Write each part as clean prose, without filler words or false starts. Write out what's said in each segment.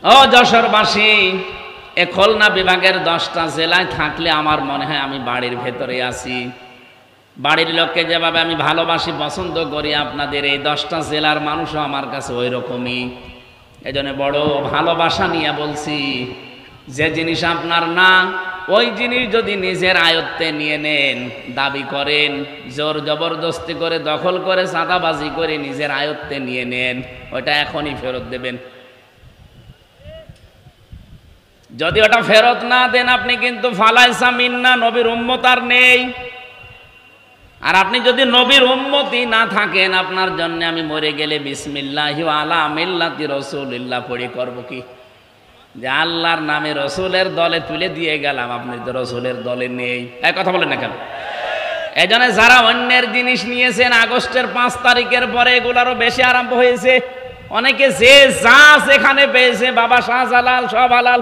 ও যশোরবাসী, এ খুলনা বিভাগের 10টা জেলায় থাকলে আমার মনে হয় আমি বাড়ির ভেতরে আছি। বাড়ির লোককে যেভাবে আমি ভালোবাসি, পছন্দ করি, আপনাদের এই 10টা জেলার মানুষও আমার কাছে ওই রকমই। এজন্য বড় ভালোবাসা নিয়ে বলছি, যে জিনিস আপনার না, ওই জিনিস যদি নিজের আয়ত্তে নিয়ে নেন, দাবি করেন, জোর জবরদস্তি করে, দখল করে, চাঁদাবাজি করে নিজের আয়ত্তে নিয়ে নেন, ওটা এখনই ফেরত দেবেন। যদি ওটা ফেরত না দেন, আপনি কিন্তু ফালাইসা মিন্না, নবীর উম্মত আর নেই। আর আপনি যদি নবীর উম্মতি না থাকেন, আপনার জন্য আমি মরে গেলে বিসমিল্লাহি ওয়া আলা মিল্লাতি রাসূলিল্লাহ পড়ে করব কি? যে আল্লাহর নামে রসুলের দলে তুলে দিয়ে গেলাম, আপনি তো রসুলের দলে নেই। এই কথা বলেন না কেন? এই জন্য যারা অন্যের জিনিস নিয়েছেন, আগস্টের 5 তারিখের পরে এগুলারও বেশি আরম্ভ হয়েছে। অনেকে যে যা সেখানে পেয়েছে, বাবা শাহজালাল সব হালাল।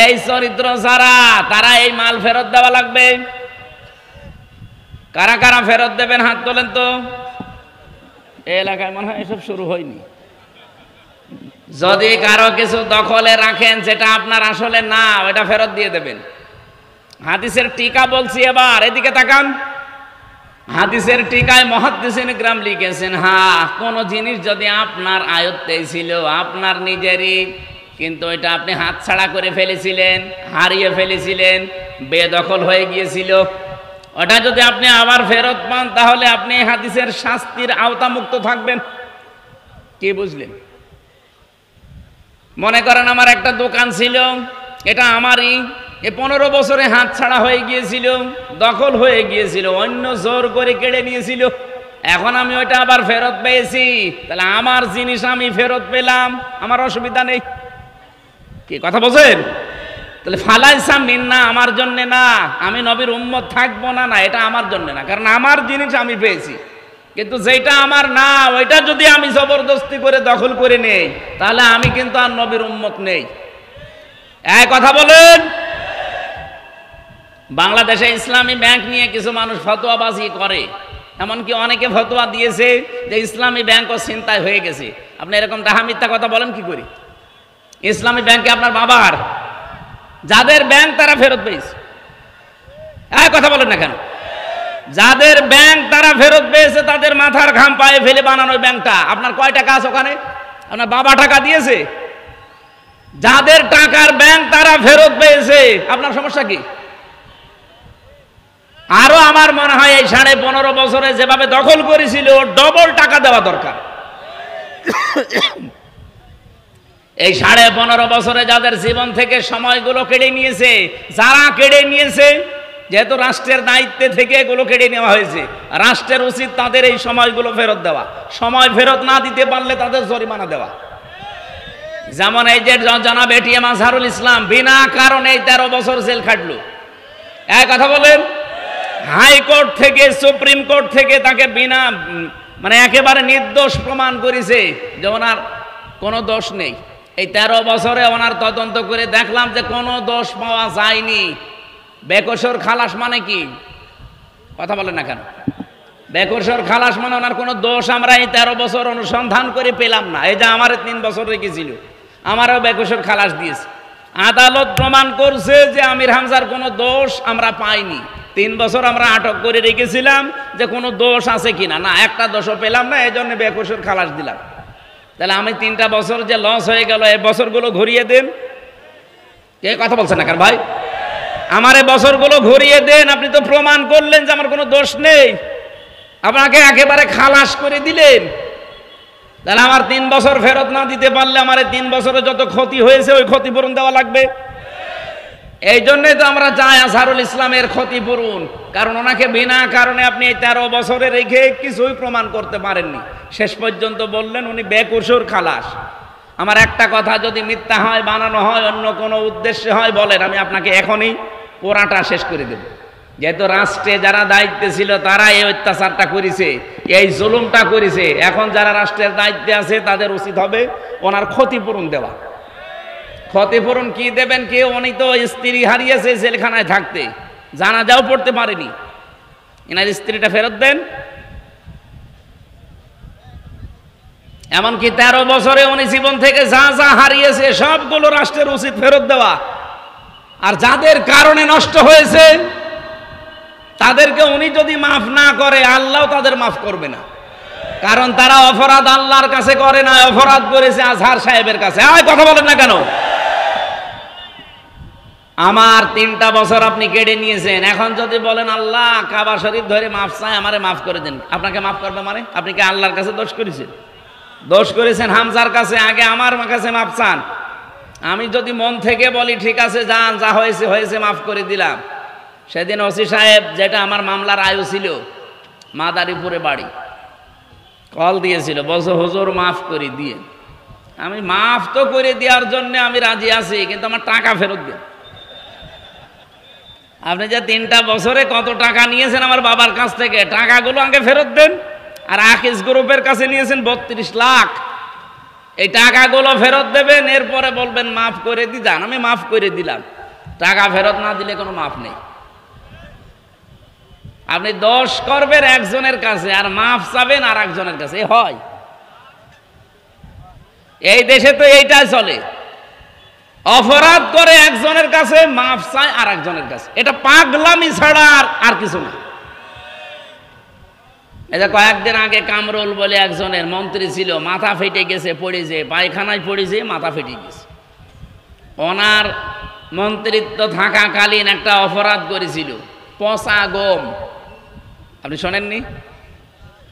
এই চরিত্র যারা, তারা এই মাল ফেরত দেওয়া লাগবে। কারা কারা ফেরত দেবেন হাত তোলেন তো। এই এলাকায় মনে হয় এসব শুরু হয়নি। যদি কারো কিছু দখলে রাখেন যেটা আপনার আসলে না, ওটা ফেরত দিয়ে দেবেন। হাদিসের টিকা বলছি, এবার এদিকে তাকান। হাদিসের টিকায় মুহাদ্দিসিন কিরাম লিখেছেন, হ্যাঁ, কোন জিনিস যদি আপনার আয়ত্তে ছিল, আপনার নিজেরই, কিন্তু এটা আপনি হাতছাড়া করে ফেলেছিলেন, হারিয়ে ফেলেছিলেন, বেদখল হয়ে গিয়েছিল, ওটা যদি আপনি আবার ফেরত পান, তাহলে আপনি হাদিসের শাস্তির আওতামুক্ত থাকবেন। কি বুঝলেন? মনে করেন আমার একটা দোকান ছিল, এটা আমারই, 15 বছরে হাত ছাড়া হয়ে গিয়েছিল, দখল হয়ে গিয়েছিল, অন্য জোর করে কেড়ে নিয়েছিল। এখন আমি ওইটা আবার ফেরত পেয়েছি, তাহলে আমার জিনিস আমি ফেরত পেলাম, আমার অসুবিধা নেই। কি কথা বলছেন? তাহলে ফালাইসা মিন্না আমার জন্য না, আমি নবীর উম্মত থাকবো না, না, এটা আমার জন্য না, কারণ আমার জিনিস আমি পেয়েছি। কিন্তু যেটা আমার না, ওইটা যদি আমি জবরদস্তি করে দখল করে নেই, তাহলে আমি কিন্তু আর নবীর উম্মত নেই। এক কথা বলেন। বাংলাদেশে ইসলামী ব্যাংক নিয়ে কিছু মানুষ ফতোয়াবাজি করে, এমনকি অনেকে ফতোয়া দিয়েছে যে ইসলামী ব্যাংকও ছিনতাই হয়ে গেছে। আপনি এরকম ডাহা মিথ্যা কথা বলেন কি করে? ইসলামী ব্যাংকে আপনার বাবার, যাদের ব্যাংক তারা ফেরত পেয়েছে। এক কথা বলেন না কেন? যাদের ব্যাংক তারা ফেরত পেয়েছে, তাদের মাথার ঘাম পায়ে ফেলে বানানো ব্যাংকটা। আপনার কয় টাকা আছে ওখানে? আপনার বাবা টাকা দিয়েছে। যাদের টাকার ব্যাংক তারা ফেরত পেয়েছে, আপনার সমস্যা কি? আরো আমার মনে হয় এই 15.5 বছরে যেভাবে দখল করেছিল, ডবল টাকা দেওয়া দরকার। এই 15.5 বছরে যাদের জীবন থেকে সময়গুলো কেড়ে নিয়েছে, যারা কেড়ে নিয়েছে, যেহেতু রাষ্ট্রের দায়িত্বে থেকে এগুলো কেড়ে নেওয়া হয়েছে, রাষ্ট্রের উচিত তাদের এই সময়গুলো ফেরত দেওয়া। সময় ফেরত না দিতে পারলে তাদের জরিমানা দেওয়া। যেমন এই যে জনাব এটিএম আজহারুল ইসলাম বিনা কারণে 13 বছর জেল খাটলো। এক কথা বলেন। হাইকোর্ট থেকে, সুপ্রিম কোর্ট থেকে তাকে বিনা একেবারে নির্দোষ প্রমাণ করেছে যে ওনার কোনো দোষ নেই। এই 13 বছরে ওনার তদন্ত করে দেখলাম যে কোনো দোষ পাওয়া যায়নি। বেকসুর খালাস মানে কি? কথা বলেন না কেন? বেকসুর খালাস মানে ওনার কোনো দোষ আমরা এই 13 বছর অনুসন্ধান করে পেলাম না। এই যে আমার 3 বছর রেখেছিল, আমারও বেকসুর খালাস দিয়েছে। আদালত প্রমাণ করছে যে আমির হামজার কোনো দোষ আমরা পাইনি। 3 বছর আমরা আটক করে রেখেছিলাম যে কোনো দোষ আছে কিনা, না, একটা দোষও পেলাম না, এই জন্য বেকসুর খালাস দিলাম। তাহলে আমি 3টা বছর যে লস হয়ে গেল, এই বছরগুলো ঘুরিয়ে দেন। কে কথা বলছেন না কেন ভাই? আমার এই বছরগুলো ঘুরিয়ে দেন। আপনি তো প্রমাণ করলেন যে আমার কোনো দোষ নেই, আপনাকে একেবারে খালাস করে দিলেন। তাহলে আমার 3 বছর ফেরত না দিতে পারলে আমার এই 3 বছরে যত ক্ষতি হয়েছে ওই ক্ষতিপূরণ দেওয়া লাগবে। এই জন্যই তো আমরা চাই আজহারুল ইসলামের ক্ষতিপূরণ, কারণ ওনাকে বিনা কারণে আপনি এই 13 বছরে রেখে কিছুই প্রমাণ করতে পারেননি। শেষ পর্যন্ত বললেন উনি বেকসুর খালাস। আমার একটা কথা যদি মিথ্যা হয়, বানানো হয়, অন্য কোনো উদ্দেশ্যে হয়, বলেন, আমি আপনাকে এখনই পোড়াটা শেষ করে দেব। যেহেতু রাষ্ট্রে যারা দায়িত্বে ছিল তারা এই অত্যাচারটা করেছে, এই জুলুমটা করেছে, এখন যারা রাষ্ট্রের দায়িত্বে আছে তাদের উচিত হবে ওনার ক্ষতিপূরণ দেওয়া। ক্ষতিপূরণ কি দেবেন? কে? উনি তো স্ত্রী হারিয়েছে জেলখানায় থাকতে, জানাজাও পড়তে পারেনি। এনার স্ত্রীটা ফেরত দেন। এমনকি 13 বছরে উনি জীবন থেকে যা যা হারিয়েছে সবগুলো রাষ্ট্রের উচিত ফেরত দেওয়া। আর যাদের কারণে নষ্ট হয়েছে তাদেরকে উনি যদি মাফ না করে আল্লাহ তাদের মাফ করবে না, কারণ তারা অপরাধ আল্লাহর কাছে করে না, অপরাধ করেছে আজহার সাহেবের কাছে। কথা বলেন না কেন? আমার 3টা বছর আপনি কেড়ে নিয়েছেন, এখন যদি বলেন আল্লাহ কাবা শরীফ ধরে মাফ চাই, আমারে মাফ করে দেন, আপনাকে মাফ করবে মানে? আপনি কি আল্লাহর কাছে দোষ করেছেন? দোষ করেছেন হামজার কাছে, আগে আমার কাছে মাফ চান। আমি যদি মন থেকে বলি ঠিক আছে যান, যা হয়েছে হয়েছে, মাফ করে দিলাম। সেদিন ওসি সাহেব, যেটা আমার মামলার আয়ু ছিল, মাদারীপুরে বাড়ি, কল দিয়েছিল, বলছে হুজুর মাফ করে দিয়ে। আমি মাফ তো করে দেওয়ার জন্য আমি রাজি আছি, কিন্তু আমার টাকা ফেরত দেন। আপনি যে 3টা বছরে কত টাকা নিয়েছেন আমার বাবার কাছ থেকে, টাকাগুলো আমাকে ফেরত দেন। আর আকিস গ্রুপের কাছে নিয়েছেন 32 লাখ, এই টাকাগুলো ফেরত দেবেন, এরপরে বলবেন মাফ করে দি যান। আমি মাফ করে দিলাম, টাকা ফেরত না দিলে কোনো মাফ নেই। আপনি দোষ করবেন একজনের কাছে আর মাফ চাবেন আর একজনের কাছে, হয়? এই দেশে তো এইটাই চলে, অপরাধ করে একজনের কাছে, মাফ চায় আর একজনের কাছে। এটা পাগলামি ছাড়া আর কিছু না। এই যে কয়েকদিন আগে কামরুল বলে একজনের মন্ত্রী ছিল, মাথা ফেটে গেছে, পড়েছে, পায়খানায় পড়েছে, মাথা ফেটে গেছে। ওনার মন্ত্রিত্ব থাকাকালীন একটা অপরাধ করেছিল, পচা গম। আপনি শোনেননি?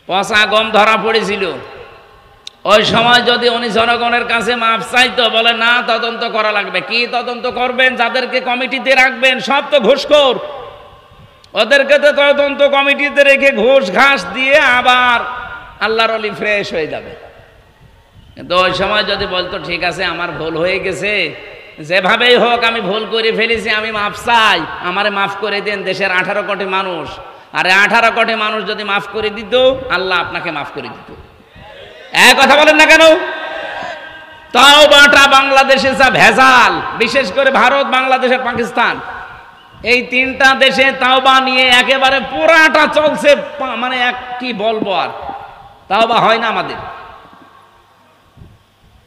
পচা গম ধরা পড়েছিল। ওই সময় যদি উনি জনগণের কাছে মাফ চাইতো, বলে না তদন্ত করা লাগবে। কি তদন্ত করবেন? যাদেরকে কমিটিতে রাখবেন সব তো ঘুষখোর, ওদেরকে তো তদন্ত কমিটিতে রেখে ঘুষ ঘাস দিয়ে আবার আল্লাহর ওলি ফ্রেশ হয়ে যাবে। কিন্তু ওই সময় যদি বলতো ঠিক আছে আমার ভুল হয়ে গেছে, যেভাবেই হোক আমি ভুল করে ফেলেছি, আমি মাফ চাই, আমারে মাফ করে দেন, দেশের 18 কোটি মানুষ, আরে 18 কোটি মানুষ যদি মাফ করে দিত, আল্লাহ আপনাকে মাফ করে দিত। কথা বলেন না কেন? তাওবাটা বাংলাদেশে যা ভেজাল, বিশেষ করে ভারত, বাংলাদেশ আর পাকিস্তান, এই 3টা দেশে তাওবা নিয়ে একেবারে পুরাটা চলছে। মানে কি বলবো, আর তাওবা হয় না আমাদের।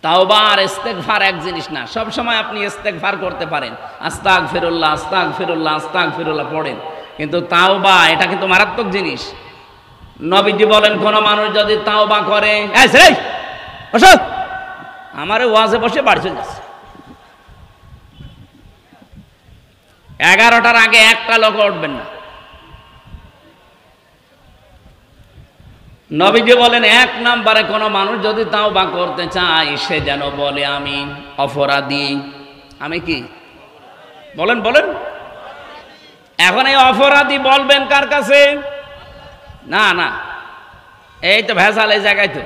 তাওবা আর ইস্তেগফার এক জিনিস না। সব সময় আপনি ইস্তেগফার করতে পারেন, আস্তাগফিরুল্লাহ আস্তাগফিরুল্লাহ আস্তাগফিরুল্লাহ পড়েন, কিন্তু তাওবা এটা কিন্তু মারাত্মক জিনিস। নবীজি বলেন কোন মানুষ যদি তাওবা করে, আমারে ওয়াজে বসে বাড়ি চলে যাচ্ছে, 11টার আগে একটা লোক উঠবেন না। নবীজি বলেন 1 নম্বরে কোন মানুষ যদি তাওবা করতে চায়, সে যেন বলে আমি অপরাধী। আমি কি বলেন? বলেন। এখন এই অপরাধী বলবেন কার কাছে? না না, এই তো ভেজাল। এই জায়গায় তো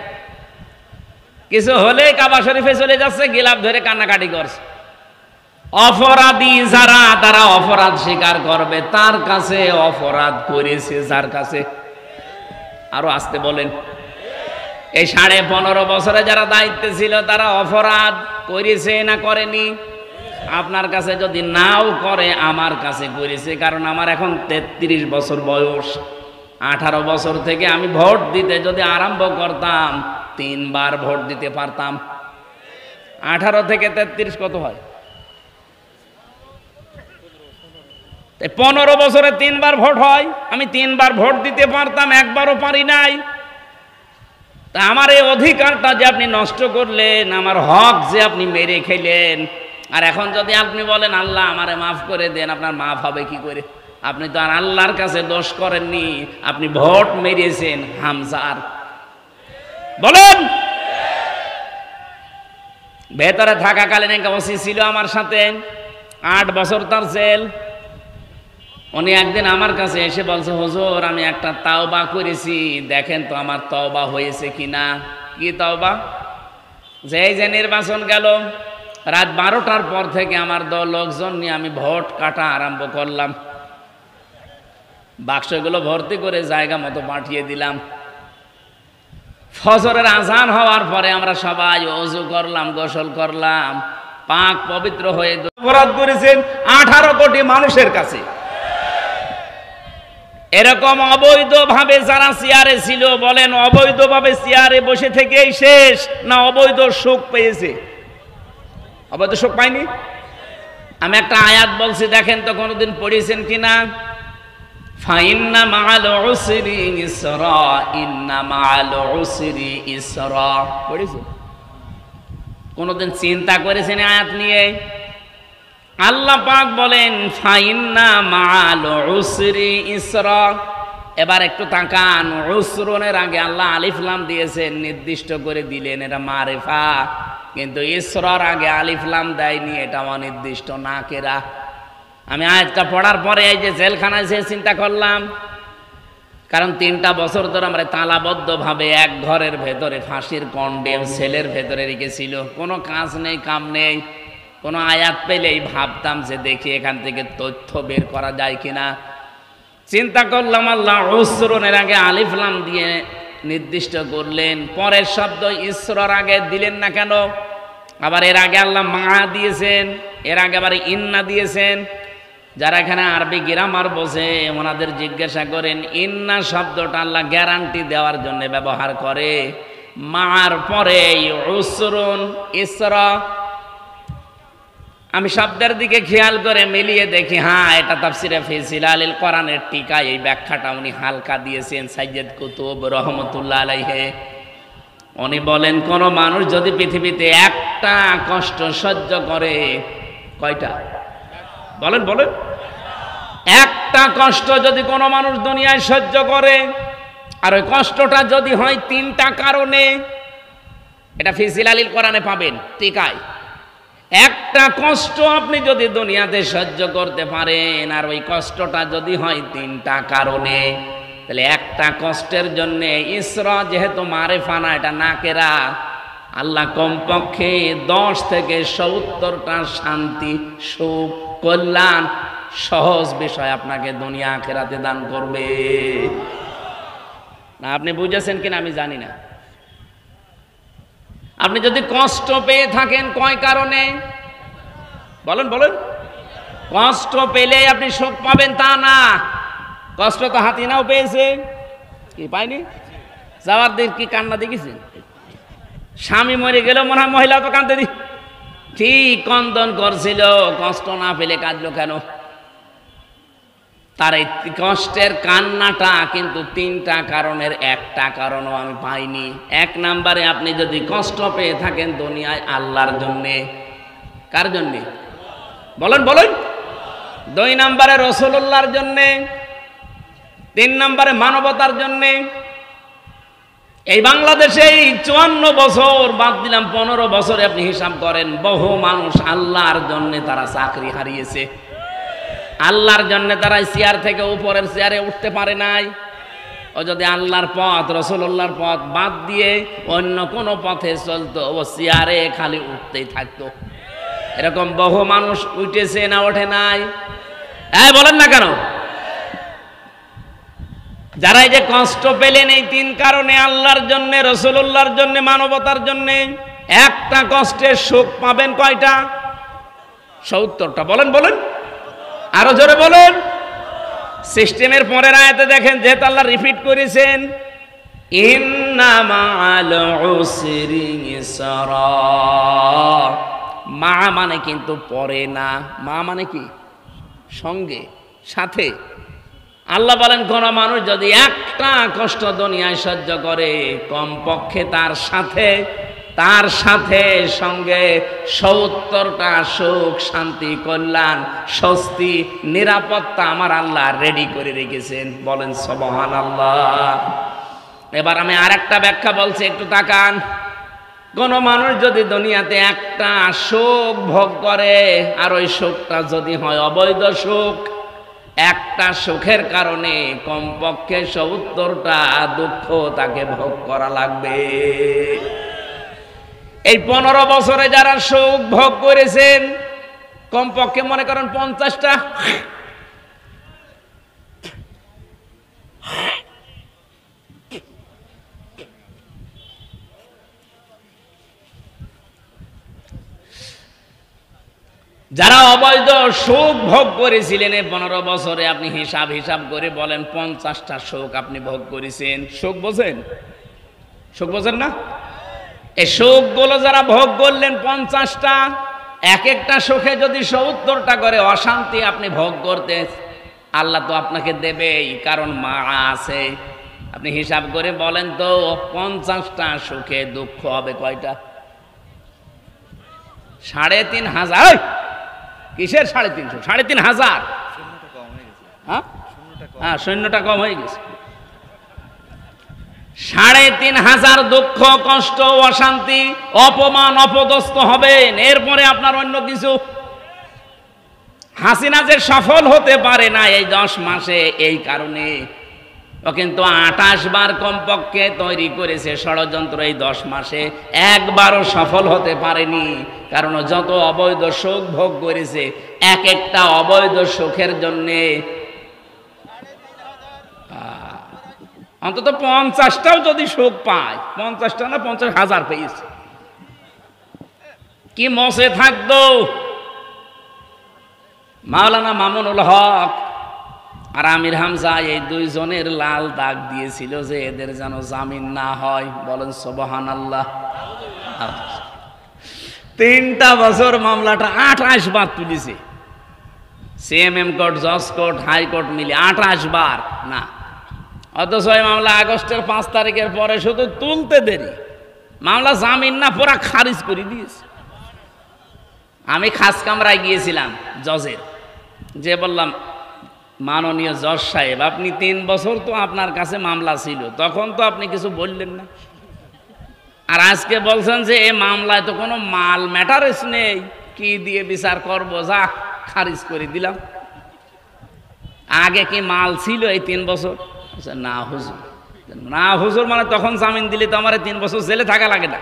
কিছু হলে কাবা শরীফে চলে যাচ্ছে, গিলাপ ধরে কান্নাকাটি করছে। অপরাধী যারা, তারা অপরাধ স্বীকার করবে, তার কাছে অপরাধ করেছে যার কাছে। আরো আসতে বলেন। এই 15.5 বছরে যারা দায়িত্বে ছিল, তারা অপরাধ করেছে না করেনি? আপনার কাছে যদি নাও করে, আমার কাছে করেছে, কারণ আমার এখন 33 বছর বয়স। 18 বছর থেকে আমি ভোট দিতে যদি আরম্ভ করতাম, 3 বার ভোট দিতে পারতাম। 18 থেকে 33 কত হয়? 15 বছরে 3 বার ভোট হয়। আমি 3 বার ভোট দিতে পারতাম, একবারও পারি নাই। তা আমার এই অধিকারটা যে আপনি নষ্ট করলেন, আমার হক যে আপনি মেরে খেলেন, আর এখন যদি আপনি বলেন আল্লাহ আমারে মাফ করে দেন, আপনার মাফ হবে কি করে? আপনি তো আর আল্লাহর কাছে দোষ করেননি, আপনি ভোট মেরেছেন হামজার। বলেন। ভেতরে থাকাকালীন এক ওসি ছিল আমার সাথে, 8 বছর তার জেল। উনি একদিন আমার কাছে এসে বলছে, হুজুর আমি একটা তাওবা করেছি, দেখেন তো আমার তওবা হয়েছে কিনা। কি তওবা? যে নির্বাচন গেল, রাত 12টার পর থেকে আমার দল লোকজন নিয়ে আমি ভোট কাটা আরম্ভ করলাম। বাক্সগুলো ভর্তি করে জায়গা মতো পাঠিয়ে দিলাম। ফজরের আজান হওয়ার পরে আমরা সবাই ওযু করলাম, গোসল করলাম, পাক পবিত্র হয়ে অপরাধ করেছেন 18 কোটি মানুষের কাছে। এরকম অবৈধভাবে যারা চেয়ারে ছিল, বলেন অবৈধভাবে চেয়ারে বসে থেকেই শেষ না অবৈধ সুখ পেয়েছে? অবৈধ সুখ পায়নি। আমি একটা আয়াত বলছি, দেখেন তো কোনোদিন পড়েছেন কিনা। ফাইন্না মাআল উসরি ইসরা, ইন্না মাআল উসরি ইসরা, পড়েছেন? কোনোদিন চিন্তা করেছেন আয়াত নিয়ে? আল্লাহ পাক বলেন ফাইন্না মাআল উসরি ইসরা। এবার একটু তাকান, উসরনের আগে আল্লাহ আলিফ লাম দিয়েছেন, নির্দিষ্ট করে দিলেন, এটা মারিফা। কিন্তু ইসরার আগে আলিফ লাম দেয়নি, এটা অনির্দিষ্ট নাকেরা। আমি আয়াতটা পড়ার পরে এই যে জেলখানায় যে চিন্তা করলাম, কারণ 3টা বছর ধরে আমরা তালাবদ্ধভাবে এক ঘরের ভেতরে ফাঁসির কন্ডেম সেলের ভেতরে রেখেছিল, কোনো কাজ নেই, কাম নেই। কোনো আয়াত পেলেই ভাবতাম যে দেখি এখান থেকে তথ্য বের করা যায় কিনা। চিন্তা করলাম আল্লাহ উসরনের আগে আলিফ লাম দিয়ে নির্দিষ্ট করলেন, পরের শব্দ ইসরার আগে দিলেন না কেন? আবার এর আগে আল্লাহ মা দিয়েছেন, এর আগে আবার ইন্না দিয়েছেন। যারা এখানে আরবি গ্রামার বোঝে ওনাদের জিজ্ঞাসা করেন, ইন্না শব্দটা আল্লাহ গ্যারান্টি দেওয়ার জন্য ব্যবহার করে, মার পরে উসরুন ইসরা। আমি শব্দের দিকে খেয়াল করে মিলিয়ে দেখি, হ্যাঁ এটা তাফসিরে ফি জিলালিল কোরআনের টিকা, এই ব্যাখ্যাটা উনি হালকা দিয়েছেন সাইয়্যিদ কুতুব রহমাতুল্লাহ আলাইহি। উনি বলেন কোন মানুষ যদি পৃথিবীতে একটা কষ্ট সহ্য করে, কয়টা? বলেন বলেন। একটা কষ্ট যদি কোনো মানুষ দুনিয়ায় সহ্য করে, আর ওই কষ্টটা যদি হয় 3টা কারণে, এটা ফি জিলালিল কোরআনে পাবেন টিকায়। একটা কষ্ট আপনি যদি দুনিয়াতে সহ্য করতে পারেন, আর ওই কষ্টটা যদি হয় 3টা কারণে, তাহলে একটা কষ্টের জন্য ইসরা যেহেতু মারিফা না, এটা নাকেরা, আল্লাহ কমপক্ষে 10 থেকে 70টা শান্তি, সুখ, কল্যাণ, সহজ বিষয় আপনাকে দুনিয়া আখিরাতে দান করবে। না আপনি বুঝেছেন কিনা আমি জানি না। আপনি যদি কষ্ট পেয়ে থাকেন কয় কারণে? বলেন বলেন। কষ্ট পেলে আপনি সুখ পাবেন তা না। কষ্ট তো হাতিনাও পেয়েছে, কি পায়নি? যাওয়ার দিন কি কান্না দেখেছেন? স্বামী মরে গেল মনে হয় মহিলা তো কাঁদতে দি, ঠিক কন্দন করছিল, কষ্ট না পেলে কাঁদলো কেন? তার এই কষ্টের কান্নাটা কিন্তু 3টা কারণের একটা কারণও আমি পাইনি। 1 নম্বরে আপনি যদি কষ্ট পেয়ে থাকেন দুনিয়ায় আল্লাহর জন্যে, কার জন্যে? বলেন বলেন। 2 নম্বরে রাসূলুল্লাহর জন্যে, 3 নম্বরে মানবতার জন্যে। এই বাংলাদেশে 54 বছর বাদ দিলাম 15 বছরে আপনি হিসাব করেন, বহু মানুষ আল্লাহর জন্যে তারা চাকরি হারিয়েছে, আল্লাহর জন্য তারা চেয়ার থেকে উপরের চেয়ারে উঠতে পারে নাই। ও যদি আল্লাহর পথ রাসূলুল্লাহর পথ বাদ দিয়ে অন্য কোনো পথে চলতো, ও চেয়ারে খালি উঠতেই থাকতো। এরকম বহু মানুষ উঠেছে না ওঠে নাই? বলেন না কেন? যারা এই যে কষ্ট পেলেন এই 3 কারণে, আল্লাহর জন্য, রাসূলুল্লাহর জন্য, মানবতার জন্য, একটা কষ্টের সুখ পাবেন কয়টা? 70টা। বলেন বলেন, আরো জোরে বলেন। সিস্টেমের পরের আয়াতে দেখেন, যেহেতু আল্লাহ রিপিট করেছেন, ইন্না মাআল উসরি ইসরা। মা মানে কিন্তু পরে না, মা মানে কি? সঙ্গে, সাথে। আল্লাহ বলেন কোন মানুষ যদি একটা কষ্ট দুনিয়ায় সহ্য করে, কমপক্ষে তার সাথে সঙ্গে 70টা সুখ, শান্তি, কল্যাণ, স্বস্তি, নিরাপত্তা আমার আল্লাহ রেডি করে রেখেছেন। বলেন সুবহানাল্লাহ। এবার আমি আরেকটা ব্যাখ্যা বলছি, একটু তাকান। কোন মানুষ যদি দুনিয়াতে একটা সুখ ভোগ করে, আর ওই সুখটা যদি হয় অবৈধ সুখ, একটা সুখের কারণে কমপক্ষে 70টা দুঃখ তাকে ভোগ করা লাগবে। এই 15 বছরে যারা সুখ ভোগ করেছেন, কমপক্ষে মনে করেন 50টা। যারা অবৈধ সুখ ভোগ করেছিলেন এই 15 বছরে, আপনি হিসাব করে বলেন 50টা সুখ আপনি ভোগ করেছেন। সুখ বোঝেন? সুখ বোঝেন না? এই সুখগুলো যারা ভোগ করলেন 50টা, এক একটা সুখে যদি 70টা করে অশান্তি আপনি ভোগ করতে, আল্লাহ তো আপনাকে দেবেই, কারণ মা আছে। আপনি হিসাব করে বলেন তো 50টা সুখে দুঃখ হবে কয়টা? 3,500। কিসের 350? 3,500। হ্যাঁ, শূন্যটা কম হয়ে গেছে। 3,500 দুঃখ, কষ্ট, অশান্তি, অপমান, অপদস্থ হবেন। এরপরে আপনার অন্য কিছু। হাসিনা যে সফল হতে পারে না এই 10 মাসে, এই কারণে ও কিন্তু 28 বার কমপক্ষে তৈরি করেছে ষড়যন্ত্র। এই 10 মাসে একবারও সফল হতে পারেনি, কারণ যত অবৈধ সুখ ভোগ করেছে, এক একটা অবৈধ সুখের জন্যে অন্তত 50টাও যদি সুখ পায়, 50টা না 50,000 পেয়েছে, কি মসে থাকতো। মাওলানা মামুনুল হক আর আমির হামজা এই দুইজনের লাল দাগ দিয়েছিল যে এদের যেন জামিন না হয়। বলেন সুবহানাল্লাহ। 3টা বছর মামলাটা 28 বার তুলেছে। সিএমএম কোর্ট, জজ কোর্ট, হাইকোর্ট মিলে 28 বার না। অথচ এই মামলা আগস্টের 5 তারিখের পরে শুধু তুলতে দেরি, মামলা জামিন না পুরা খারিজ করে দিয়েছে। আমি খাস কামরায় গিয়েছিলাম জজের, যে বললাম, মাননীয় জজ সাহেব, আপনি 3 বছর তো আপনার কাছে মামলা ছিল, তখন তো আপনি কিছু বললেন না, আর আজকে বলছেন যে এই মামলায় তো কোনো মাল ম্যাটারেস নেই, কি দিয়ে বিচার করব, যা খারিজ করে দিলাম। আগে কি মাল ছিল এই 3 বছর? না হুজুর। না হুজুর মানে তখন জামিন দিলে তো আমার 3 বছর জেলে থাকা লাগে না।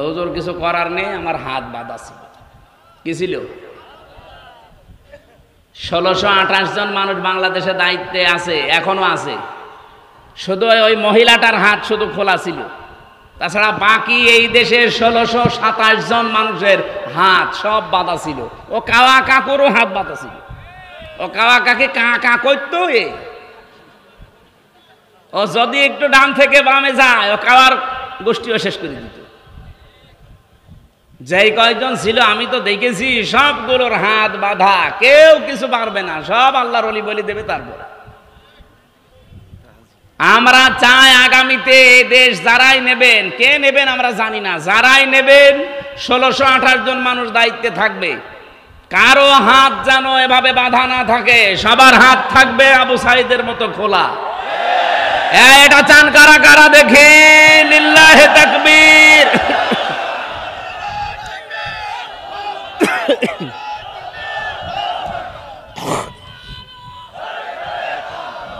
হুজুর কিছু করার নেই, আমার হাত বাঁধা ছিল। কি ছিল? 1628 জন মানুষ বাংলাদেশে দায়িত্বে আছে, এখনো আছে। শুধু ওই মহিলাটার হাত শুধু খোলা ছিল, তাছাড়া বাকি এই দেশের 1627 জন মানুষের হাত সব বাঁধা ছিল। ও কাওয়া কাকুরও হাত বাঁধা ছিল। ও কাওয়া কাকে কা করতো, ও যদি একটু ডান থেকে বামে যায়, ও কাওয়ার গোষ্ঠীও শেষ করে দিত। যেই কয়েকজন ছিল আমি তো দেখেছি, সবগুলোর হাত বাঁধা, কেউ কিছু পারবে না, সব আল্লাহর ওলি বলি দেবে। তারপর আমরা চাই আগামীতে এই দেশ যারাই নেবেন, কে নেবেন আমরা জানি না, যারাই নেবেন 1628 জন মানুষ দায়িত্বে থাকবে। কারো হাত যেন এভাবে বাঁধা না থাকে, সবার হাত থাকবে আবু সাইদের মতো খোলা। এটা চান কারা কারা দেখে? লিল্লাহে তাকবীর।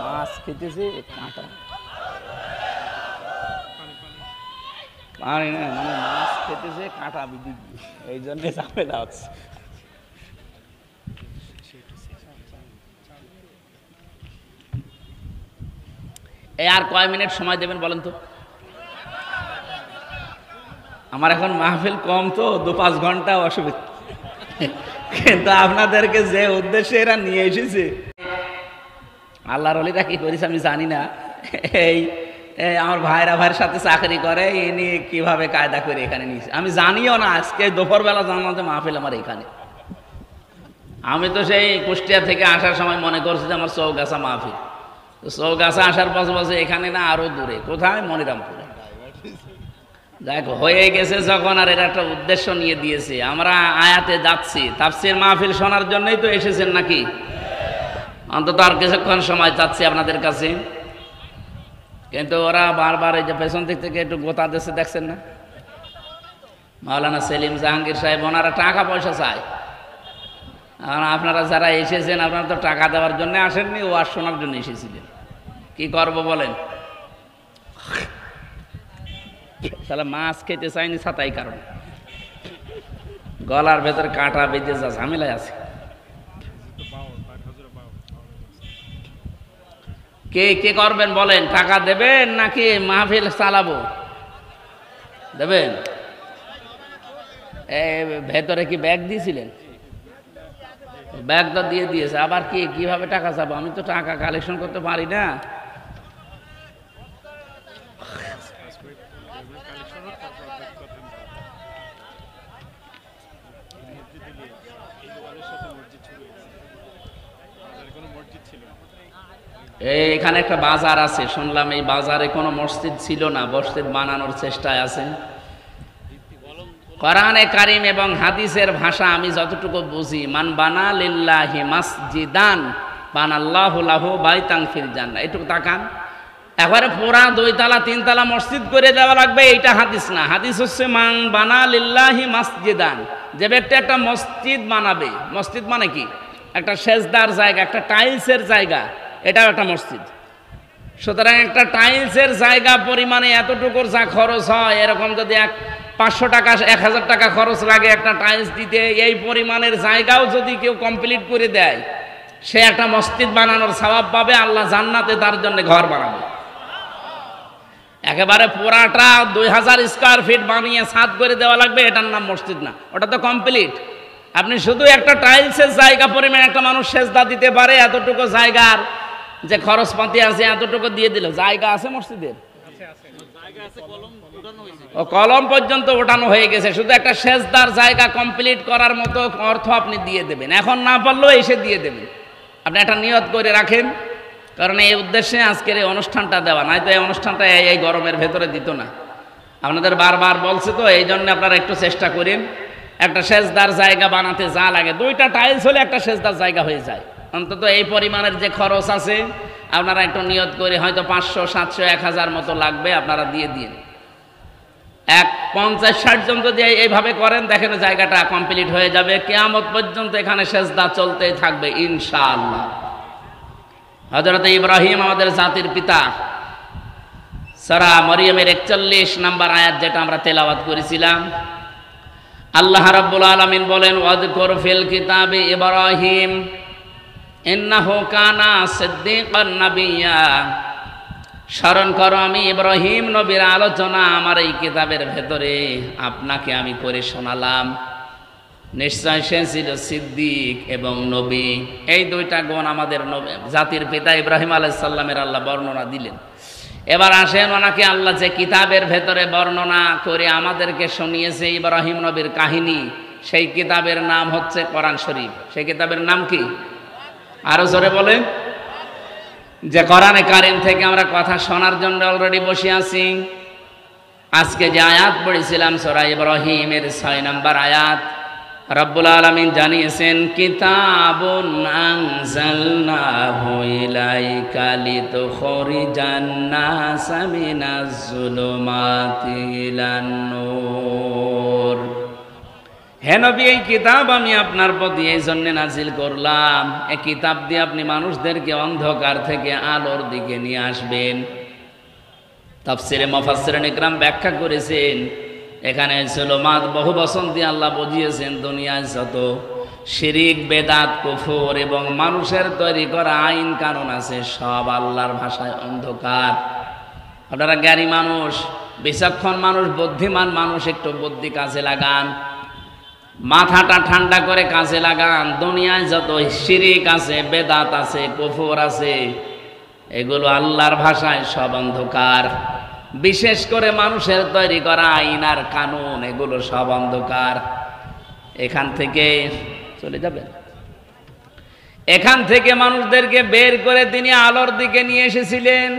মাছ খেতেছে কাঁটা, পানি না, মানে মাছ খেতেছে কাঁটা বিধি, এই জন্য ঝামেলা হচ্ছে। এই আর কয় মিনিট সময় দেবেন বলেন তো? আমার এখন মাহফিল কম তো, 2-5 ঘন্টা অসুবিধা, কিন্তু আপনাদেরকে যে উদ্দেশ্যে এরা নিয়ে এসেছে, আল্লাহর ওলিরা কি করেছে আমি জানি না। এই আমার ভাইয়ের সাথে চাকরি করে, এ নিয়ে কিভাবে কায়দা করে এখানে নিয়েছে আমি জানিও না। আজকে দুপুরবেলা জানলাম যে মাহফিল আমার এখানে। আমি তো সেই কুষ্টিয়া থেকে আসার সময় মনে করছি যে আমার চৌগাছা মাহফিল, তো চৌগাছা আসার পাশে এখানে না, আরো দূরে কোথায়, মনিরামপুরে। দেখ হয়ে গেছে যখন, আর এটা একটা উদ্দেশ্য নিয়ে দিয়েছে। আমরা আয়াতে যাচ্ছি, তাফসীর মাহফিল শোনার জন্যই তো এসেছেন নাকি? অন্তত আর কিছুক্ষণ সময় চাচ্ছি আপনাদের কাছে। কিন্তু ওরা বারবার এই যে পেছন দিক থেকে একটু গোতা দিচ্ছে, দেখছেন না? মাওলানা সেলিম জাহাঙ্গীর সাহেব, ওনারা টাকা পয়সা চায়। আর আপনারা যারা এসেছেন, আপনারা তো টাকা দেওয়ার জন্য আসেননি, ওয়াজ শোনার জন্য এসেছিলেন। কি করব বলেন? তাহলে মাছ খেতে চাইনি ছাতাই কারণ, গলার ভেতর কাঁটা বেঁধে যা ঝামেলায় আছে। কে কে করবেন বলেন? টাকা দেবেন নাকি মাহফিল চালাবো? দেবেন? ভেতরে কি ব্যাগ দিয়েছিলেন? ব্যাগটা দিয়ে দিয়েছে, আবার কি কিভাবে টাকা চাবো? আমি তো টাকা কালেকশন করতে পারি না। এখানে একটা বাজার আছে, শুনলাম এই বাজারে কোনো মসজিদ ছিল না, মসজিদ বানানোর চেষ্টায় আছে। কোরআনে কারিম এবং হাদিসের ভাষা আমি যতটুকু বুঝি, মান বানা লিল্লাহি মাসজিদান বানাল্লাহু লাহু বাইতান ফিল জান্নাহ, এটুকু তাকান। একবারে পুরা 2 তলা 3 তলা মসজিদ করে দেওয়া লাগবে, এইটা হাদিস না। হাদিস হচ্ছে মান বানা লিল্লাহি মাসজিদান, যে ব্যক্তি একটা মসজিদ বানাবে। মসজিদ মানে কি? একটা সেজদার জায়গা, একটা টাইলসের জায়গা, এটাও একটা মসজিদ। সুতরাং একটা টাইলসের জায়গা পরিমাণে এতটুকুর যা খরচ হয়, এরকম যদি 500 টাকা 1000 টাকা খরচ লাগে একটা টাইলস দিতে, এই পরিমাণের জায়গাও যদি কেউ কমপ্লিট করে দেয়, সে একটা মসজিদ বানানোর সওয়াব পাবে। আল্লাহ জান্নাতে তার জন্য ঘর বানাবে। একেবারে পুরাটা 2000 স্কয়ার ফিট বানিয়ে ছাদ করে দেওয়া লাগবে, এটার নাম মসজিদ না, ওটা তো কমপ্লিট। আপনি শুধু একটা টাইলসের জায়গা পরিমাণ একটা মানুষ সেজদা দিতে পারে, এতটুকু জায়গার যে খরচপাতি আছে এতটুকু দিয়ে দিল। জায়গা আছে মসজিদের, ও কলম পর্যন্ত ওঠানো হয়ে গেছে, শুধু একটা সেজদার জায়গা কমপ্লিট করার মতো অর্থ আপনি দিয়ে দেবেন। এখন না পারলেও এসে দিয়ে দেবেন। আপনি একটা নিয়ত করে রাখেন, কারণ এই উদ্দেশ্যে আজকের এই অনুষ্ঠানটা দেওয়া, নয়তো এই অনুষ্ঠানটা এই গরমের ভেতরে দিত না। আপনাদের বারবার বলছে তো, এই জন্য আপনারা একটু চেষ্টা করেন। একটা সেজদার জায়গা বানাতে যা লাগে, 2টা টাইলস হলে একটা সেজদার জায়গা হয়ে যায়। অন্তত এই পরিমাণের যে খরচ আছে, আপনারা একটু নিয়ত করে, হয়তো 500 700 1000 মতো লাগবে, আপনারা দিয়ে দিন। 50-60 জন যদি এইভাবে করেন, দেখেন জায়গাটা কমপ্লিট হয়ে যাবে। কিয়ামত পর্যন্ত এখানে সেজদা চলতেই থাকবে ইনশাআল্লাহ। হযরত ইব্রাহিম আমাদের জাতির পিতা, সূরা মরিয়মের 41 নম্বর আয়াত যেটা আমরা তেলাওয়াত করেছিলাম, আল্লাহ রাব্বুল আলামিন বলেন, ওয়াযকুর ফিল কিতাবি ইব্রাহিম ইন্নাহু কানা সিদ্দীকান নাবিয়্যা। স্মরণ করো আমি ইব্রাহিম নবীর আলোচনা আমার এই কিতাবের ভেতরে আপনাকে আমি করে শোনালাম। নিশ্চয় সে ছিল সিদ্দিক এবং নবী। এই 2টা গুণ আমাদের জাতির পিতা ইব্রাহিম আলাইহিস সালামের আল্লাহ বর্ণনা দিলেন। এবার আসেন, ওনাকে আল্লাহ যে কিতাবের ভেতরে বর্ণনা করে আমাদেরকে শুনিয়েছে ইব্রাহিম নবীর কাহিনী, সেই কিতাবের নাম হচ্ছে কোরআন শরীফ। সেই কিতাবের নাম কি? আরো জোরে বলেন। যে কোরআনে কারিম থেকে আমরা কথা শোনার জন্য অলরেডি বসে আছি। আজকে যে আয়াত পড়েছিলাম সূরা ইব্রাহিমের 6 নম্বর আয়াত, রব্বুল আলামিন জানিয়েছেন, কিতাবুন আনজালনাহু ইলাইকা লিতুখরিজান নাসা মিনাজ যুলুমাতি ইলান নূর। হে নবী, এই কিতাব আমি আপনার প্রতি এই জন্য নাজিল করলাম, এই কিতাব দিয়ে আপনি মানুষদেরকে অন্ধকার থেকে আলোর দিকে নিয়ে আসবেন। তাফসিরে মুফাসসিরিন ইকরাম ব্যাখ্যা করেছেন, এখানে যুলুমাত বহু বচন দিয়ে আল্লাহ বুঝিয়েছেন, দুনিয়ায় যত শিরিক, বেদাত, কুফর এবং মানুষের তৈরি করা আইন কানুন আছে, সব আল্লাহর ভাষায় অন্ধকার। আপনারা জ্ঞানী মানুষ, বিচক্ষণ মানুষ, বুদ্ধিমান মানুষ, একটু বুদ্ধি কাজে লাগান, মাথাটা ঠান্ডা করে কাজে লাগান। দুনিয়ায় যত শিরিক আছে, বেদাত আছে, কুফর আছে, এগুলো আল্লাহর ভাষায় সব অন্ধকার। বিশেষ করে মানুষের তৈরি করা আইন আর কানুন, এগুলো সব অন্ধকার। এখান থেকে চলে যাবেন, এখান থেকে মানুষদেরকে বের করে তিনি আলোর দিকে নিয়ে এসেছিলেন।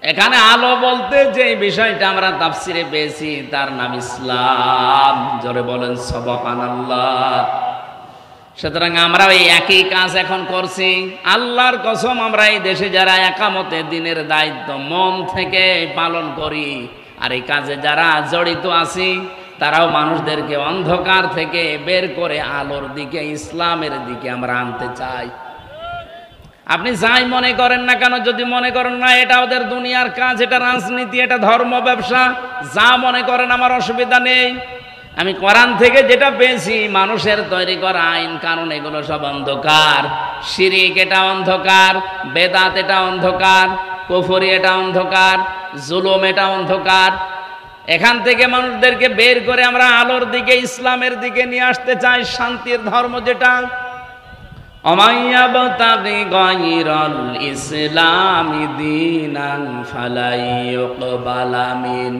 এখানে আলো বলতে যে বিষয়টা আমরা তাফসিরে পেয়েছি, তার নাম ইসলাম। জোরে বলেন সুবহানাল্লাহ। সুতরাং আমরা এই একই কাজ এখন করছি। আল্লাহর কসম, আমরা এই দেশে যারা একামতে দিনের দায়িত্ব মন থেকে পালন করি, আর এই কাজে যারা জড়িত আছি, তারাও মানুষদেরকে অন্ধকার থেকে বের করে আলোর দিকে, ইসলামের দিকে আমরা আনতে চাই। আপনি যাই মনে করেন না কেন, যদি মনে করেন না এটা ওদের দুনিয়ার কাজ, এটা রাজনীতি, এটা ধর্ম, ব্যবসা, যা মনে করেন, আমার অসুবিধা নেই। আমি কোরআন থেকে যেটা পেয়েছি, মানুষের তৈরি করা আইন কানুন এগুলো সব অন্ধকার। শিরিক এটা অন্ধকার, বেদাত এটা অন্ধকার, কুফরি এটা অন্ধকার, জুলুম এটা অন্ধকার। এখান থেকে মানুষদেরকে বের করে আমরা আলোর দিকে, ইসলামের দিকে নিয়ে আসতে চাই। শান্তির ধর্ম যেটা, অমাইয়াবতাগি গায়রাল ইসলামি দীনান ফালাইয়ুকবালা মিন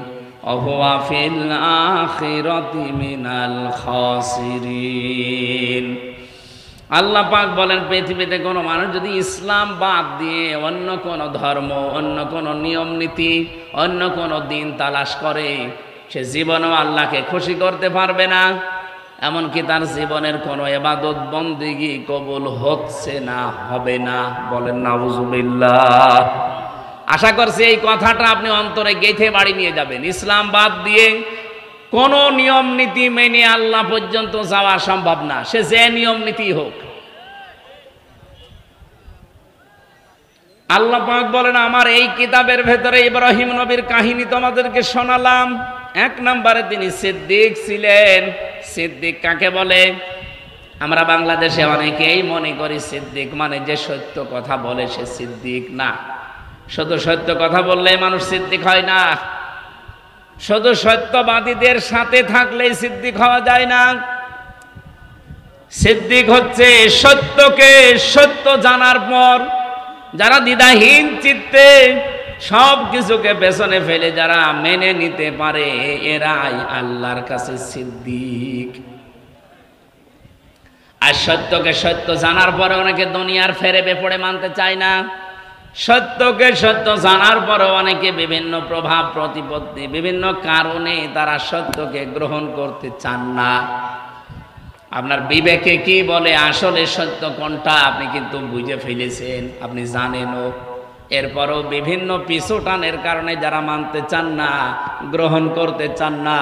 ওয়া ফিল আখিরাতি মিনাল খাসিরিন। আল্লাহ পাক বলেন, পৃথিবীতে কোনো মানুষ যদি ইসলাম বাদ দিয়ে অন্য কোনো ধর্ম, অন্য কোনো নিয়ম নীতি, অন্য কোনো দিন তালাশ করে, সে জীবনেও আল্লাহকে খুশি করতে পারবে না। এমনকি তার জীবনের কোনো ইবাদত বন্দেগী কবুল হচ্ছে না, হবে না। বলেন নাউজুবিল্লাহ। আশা করছি এই কথাটা আপনি অন্তরে গেঁথে বাড়ি নিয়ে যাবেন। ইসলাম বাদ দিয়ে কোনো নিয়ম নীতি মেনে আল্লাহ পর্যন্ত যাওয়া সম্ভব না, সে যে নিয়ম নীতি হোক। আল্লাহ পাক বলেন, আমার এই কিতাবের ভেতরে ইব্রাহিম নবীর কাহিনী তোমাদেরকে শোনালাম। এক নম্বরে তিনি সিদ্দিক ছিলেন। সিদ্দিক কাকে বলে? আমরা বাংলাদেশে অনেকেই মনে করি সিদ্দিক মানে যে সত্য কথা বলে সে সিদ্দিক। না, শুধু সত্য কথা বললে মানুষ সিদ্দিক হয় না। শুধু সত্যবাদীদের সাথে থাকলেই সিদ্দিক হওয়া যায় না। সিদ্দিক হচ্ছে সত্যকে সত্য জানার পর যারা দ্বিধাহীন চিত্তে সব কিছুকে পেছনে ফেলে যারা মেনে নিতে পারে, এরাই আল্লাহর কাছে সিদ্দিক। আর সত্যকে সত্য জানার পরে অনেকে দুনিয়ার ফেরে বেপড়ে মানতে চায় না। সত্যকে সত্য জানার পরে অনেকে বিভিন্ন প্রভাব প্রতিপত্তি, বিভিন্ন কারণে তারা সত্যকে গ্রহণ করতে চান না। আপনার বিবেকে কি বলে আসলে সত্য কোনটা আপনি কিন্তু বুঝে ফেলেছেন, আপনি জানেনও। এরপরও বিভিন্ন পিছুটানের কারণে যারা মানতে চান না, গ্রহণ করতে চান না,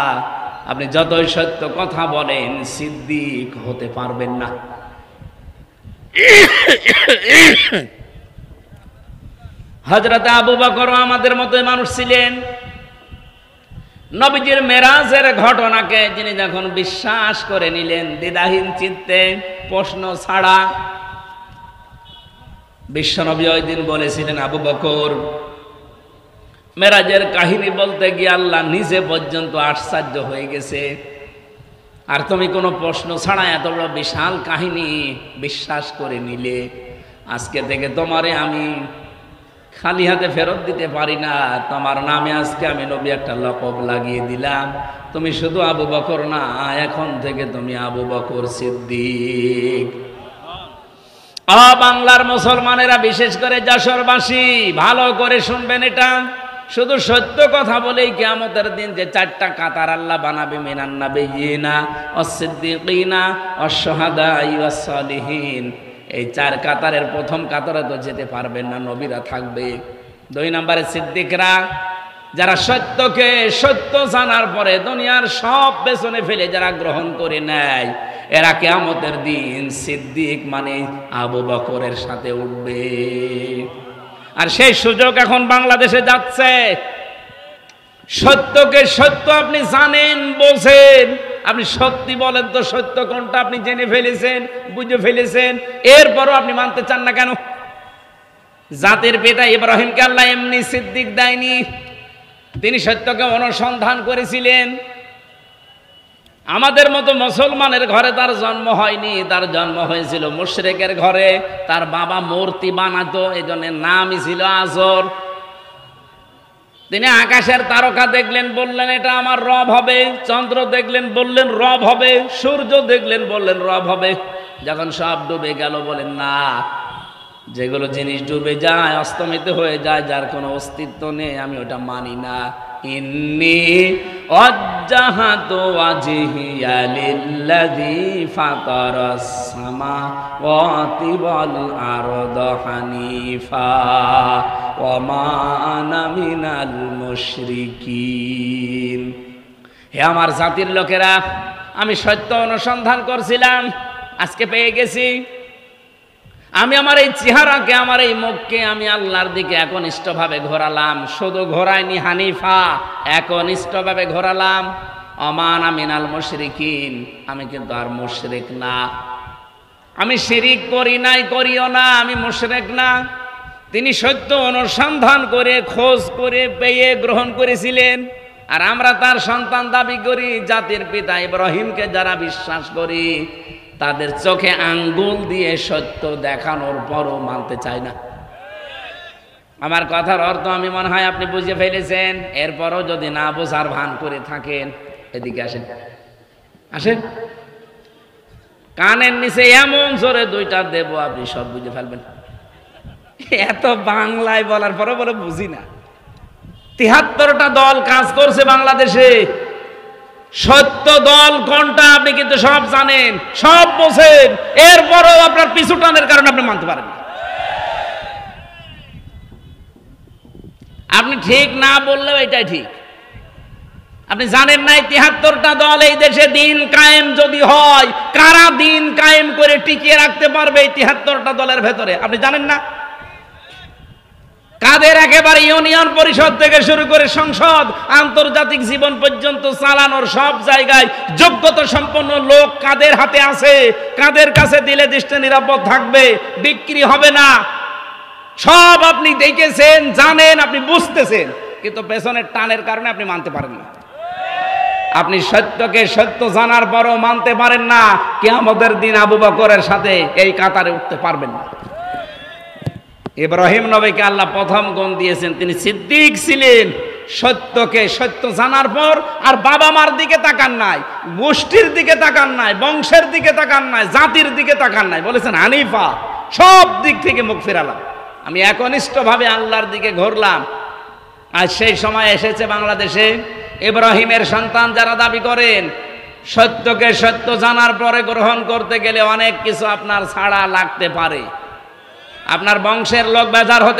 আপনি যতই সত্য কথা বলেন সিদ্দিক হতে পারবেন না। হযরত আবু বকর আমাদের মতো মানুষ ছিলেন। নবীজির মেরাজের ঘটনাকে যিনি যখন বিশ্বাস করে নিলেন দ্বিধাহীন চিত্তে, প্রশ্ন ছাড়া, বিশ্বনবী ওই দিন বলেছিলেন, আবু বকর, মেরাজের কাহিনী বলতে গিয়ে আল্লাহ নিজে পর্যন্ত আশ্চর্য হয়ে গেছে, আর তুমি কোনো প্রশ্ন ছাড়া এত বড় বিশাল কাহিনী বিশ্বাস করে নিলে। আজকে থেকে তোমারে আমি খালি হাতে ফেরত দিতে পারি না। তোমার নামে আজকে আমি নবী একটা লকব লাগিয়ে দিলাম। তুমি শুধু আবু বকর না, এখন থেকে তুমি আবু বকর সিদ্দিক। বাংলার মুসলমানেরা, বিশেষ করে যশোরবাসী, ভালো করে শুনবেন এটা। শুধু সত্য কথা বলেই কিয়ামতের দিন যে চারটা কাতার আল্লাহ বানাবে, মিনান নাবিয়িনা ওয়াস-সিদ্দিকিনা ওয়াশ-শুহাদাই ওয়াস-সালিহিন, এই চার কাতারের প্রথম কাতারে তো যেতে পারবেন না, নবীরা থাকবে। দুই নম্বরে সিদ্দিকরা, যারা সত্যকে সত্য জানার পরে দুনিয়ার সব পেছনে ফেলে যারা গ্রহণ করে নেয়, এরা কিয়ামতের দিন সিদ্দিক মানে আবু বকরের সাথে উঠবে। আর সেই সুযোগ এখন বাংলাদেশে যাচ্ছে। সত্যকে সত্য আপনি জানেন, বোঝেন, আপনি সত্যি বলেন তো সত্য কোনটা আপনি জেনে ফেলেছেন, বুঝে ফেলেছেন, এরপরও আপনি মানতে চান না কেন? জাতির পিতা ইব্রাহিমকে আল্লাহ এমনি সিদ্দিক দেয়নি, তিনি সত্যকে অনুসন্ধান করেছিলেন। আমাদের মতো মুসলমানের ঘরে তার জন্ম হয়নি, তার জন্ম হয়েছিল মুশরিকের ঘরে। তার বাবা মূর্তি বানাতো, এই জন্য নামই ছিল আজর। তিনি আকাশের তারকা দেখলেন, বললেন এটা আমার রব হবে। চন্দ্র দেখলেন, বললেন রব হবে। সূর্য দেখলেন, বললেন রব হবে। যখন সব ডুবে গেল, বলেন না, যেগুলো জিনিস ডুবে যায়, অস্তমিত হয়ে যায়, যার কোনো অস্তিত্ব নেই, আমি ওটা মানি না। ইন্নী ওয়াজ্জাহাতু ওয়াজহিয়া লিল্লাযী ফাতারাস সামাওয়াতি ওয়াল আরদা হানিফা ওয়া মা আনা মিনাল মুশরিকিন। হে আমার জাতির লোকেরা, আমি সত্য অনুসন্ধান করছিলাম, আজকে পেয়ে গেছি। আমি আমার এই চেহারাকে, আমার এই মুখকে আমি আল্লাহর দিকে একনিষ্ঠভাবে ঘোরালাম। শুধু ঘোরাইনি হানিফা, একনিষ্ঠভাবে ঘোরালাম। অমানা মিনাল মুশরিকিন, আমি কিন্তু আর মুশরিক না। আমি শিরিক করি নাই, করিও না, আমি মুশরিক না। তিনি সত্য অনুসন্ধান করে, খোঁজ করে, পেয়ে গ্রহণ করেছিলেন। আর আমরা তার সন্তান দাবি করি। জাতির পিতা ইব্রাহিমকে যারা বিশ্বাস করি, তাদের চোখে আঙ্গুল দিয়ে সত্য দেখানোর পরও মানতে চায় না। আমার কথার অর্থ আমি মনে হয় আপনি বুঝে ফেলেছেন। এরপরও যদি না বোঝার ভান করে থাকেন, এদিকে আসেন, আসেন, কানের নিচে এমন জোরে দুইটা দেব আপনি সব বুঝে ফেলবেন। এত বাংলায় বলার পরও বলে বুঝি না। ৭৩টা দল কাজ করছে বাংলাদেশে। সত্য দল কোনটা আপনি কিন্তু সব জানেন, সব বোঝেন, এরপরও আপনার পিছু টানের কারণে আপনি মানতে পারেন না। আপনি ঠিক না বললেও এটাই ঠিক। আপনি জানেন না ৭৩টা দল এই দেশে দিন কায়েম যদি হয়, কারা দিন কায়েম করে টিকিয়ে রাখতে পারবে এই ৭৩টা দলের ভেতরে? আপনি জানেন না? কাদের একেবারে ইউনিয়ন পরিষদ থেকে শুরু করে সংসদ, আন্তর্জাতিক জীবন পর্যন্ত চালানোর সব জায়গায় যোগ্যতা সম্পন্ন লোক কাদের হাতে আছে, কাদের কাছে দিলে দেশটা নিরাপদ থাকবে, বিক্রি হবে না, সব আপনি দেখেছেন, জানেন, আপনি বুঝতেছেন, কিন্তু পেছনের টানের কারণে আপনি মানতে পারেন না। আপনি সত্যকে সত্য জানার পরও মানতে পারেন না। কিয়ামতের দিন আবু বকরের সাথে এই কাতারে উঠতে পারবেন না। ইব্রাহিম নবীকে আল্লাহ প্রথম গুণ দিয়েছেন, তিনি সিদ্দিক ছিলেন। সত্যকে সত্য জানার পর আর বাবা মার দিকে তাকান নাই, গোষ্ঠীর দিকে তাকান নাই, বংশের দিকে তাকান নাই, জাতির দিকে তাকান নাই, বলেছেন হানিফা, সব দিক থেকে মুখ ফেরালাম, আমি একনিষ্ঠভাবে আল্লাহর দিকে ঘুরলাম। আজ সেই সময় এসেছে বাংলাদেশে। ইব্রাহিমের সন্তান যারা দাবি করেন, সত্যকে সত্য জানার পরে গ্রহণ করতে গেলে অনেক কিছু আপনার ছাড়া লাগতে পারে। আপনার বংশের লোক বেজার হতে